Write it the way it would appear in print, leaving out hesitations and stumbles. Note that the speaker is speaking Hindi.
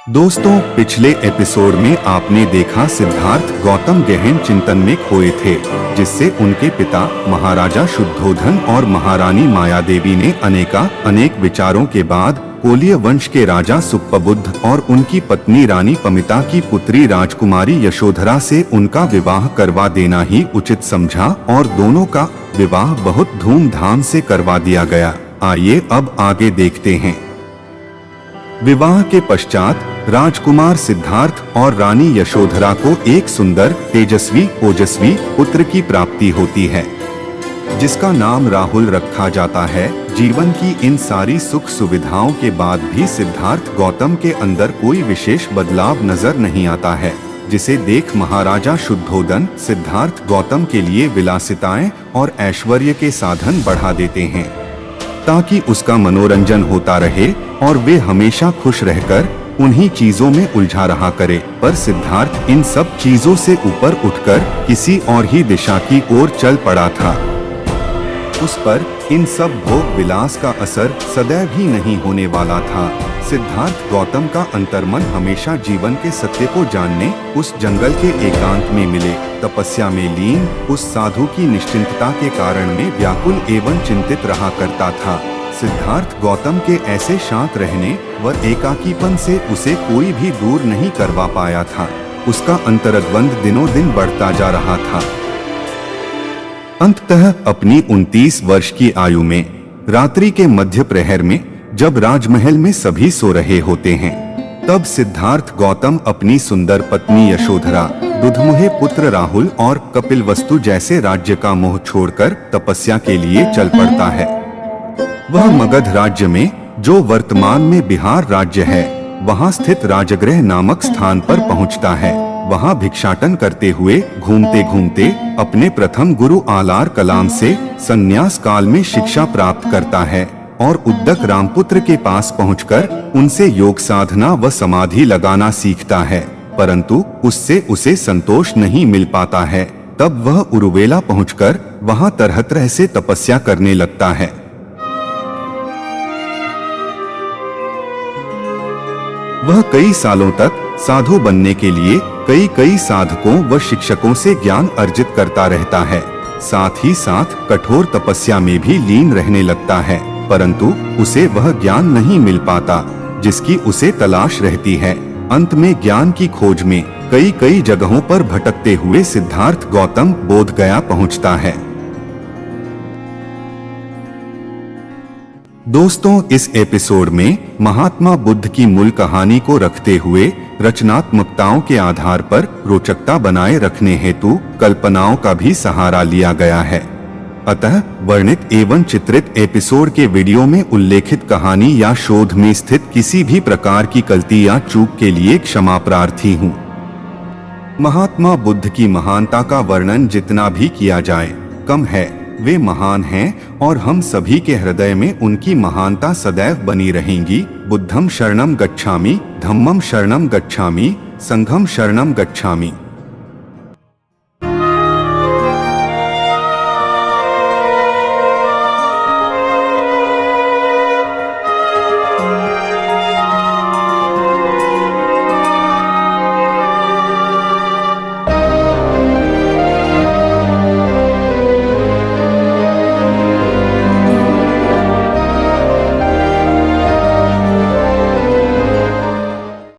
दोस्तों, पिछले एपिसोड में आपने देखा सिद्धार्थ गौतम गहन चिंतन में खोए थे, जिससे उनके पिता महाराजा शुद्धोधन और महारानी मायादेवी ने अनेक विचारों के बाद कोलिय वंश के राजा सुप्पबुद्ध और उनकी पत्नी रानी पमिता की पुत्री राजकुमारी यशोधरा से उनका विवाह करवा देना ही उचित समझा और दोनों का विवाह बहुत धूमधाम से करवा दिया गया। आइए अब आगे देखते हैं। विवाह के पश्चात राजकुमार सिद्धार्थ और रानी यशोधरा को एक सुंदर तेजस्वी ओजस्वी पुत्र की प्राप्ति होती है, जिसका नाम राहुल रखा जाता है। जीवन की इन सारी सुख सुविधाओं के बाद भी सिद्धार्थ गौतम के अंदर कोई विशेष बदलाव नजर नहीं आता है, जिसे देख महाराजा शुद्धोधन सिद्धार्थ गौतम के लिए विलासिताएं और ऐश्वर्य के साधन बढ़ा देते हैं, ताकि उसका मनोरंजन होता रहे और वे हमेशा खुश रहकर उन्हीं चीजों में उलझा रहा करे। पर सिद्धार्थ इन सब चीजों से ऊपर उठकर किसी और ही दिशा की ओर चल पड़ा था। उस पर इन सब भोग विलास का असर सदैव ही नहीं होने वाला था। सिद्धार्थ गौतम का अंतर्मन हमेशा जीवन के सत्य को जानने उस जंगल के एकांत में मिले तपस्या में लीन उस साधु की निश्चिंतता के कारण में व्याकुल एवं चिंतित रहा करता था। सिद्धार्थ गौतम के ऐसे शांत रहने व एकाकीपन से उसे कोई भी दूर नहीं करवा पाया था। उसका अंतर्द्वंद दिनों दिन बढ़ता जा रहा था। अंततः अपनी 29 वर्ष की आयु में रात्रि के मध्य प्रहर में जब राजमहल में सभी सो रहे होते हैं, तब सिद्धार्थ गौतम अपनी सुंदर पत्नी यशोधरा, दुधमुहे पुत्र राहुल और कपिलवस्तु जैसे राज्य का मोह छोड़कर तपस्या के लिए चल पड़ता है। वह मगध राज्य में, जो वर्तमान में बिहार राज्य है, वहां स्थित राजगृह नामक स्थान पर पहुंचता है। वहां भिक्षाटन करते हुए घूमते घूमते अपने प्रथम गुरु आलार कलाम से संन्यास काल में शिक्षा प्राप्त करता है और उद्दक रामपुत्र के पास पहुंचकर उनसे योग साधना व समाधि लगाना सीखता है, परंतु उससे उसे संतोष नहीं मिल पाता है। तब वह उरुवेला पहुंचकर वहां तरह तरह से तपस्या करने लगता है। वह कई सालों तक साधु बनने के लिए कई साधकों व शिक्षकों से ज्ञान अर्जित करता रहता है। साथ ही साथ कठोर तपस्या में भी लीन रहने लगता है, परंतु उसे वह ज्ञान नहीं मिल पाता जिसकी उसे तलाश रहती है। अंत में ज्ञान की खोज में कई जगहों पर भटकते हुए सिद्धार्थ गौतम बोधगया पहुंचता है। दोस्तों, इस एपिसोड में महात्मा बुद्ध की मूल कहानी को रखते हुए रचनात्मकताओं के आधार पर रोचकता बनाए रखने हेतु कल्पनाओं का भी सहारा लिया गया है। अतः वर्णित एवं चित्रित एपिसोड के वीडियो में उल्लेखित कहानी या शोध में स्थित किसी भी प्रकार की गलती या चूक के लिए क्षमा प्रार्थी हूँ। महात्मा बुद्ध की महानता का वर्णन जितना भी किया जाए कम है। वे महान हैं और हम सभी के हृदय में उनकी महानता सदैव बनी रहेंगी। बुद्धं शरणं गच्छामि, धम्मं शरणं गच्छामि, संघं शरणं गच्छामि।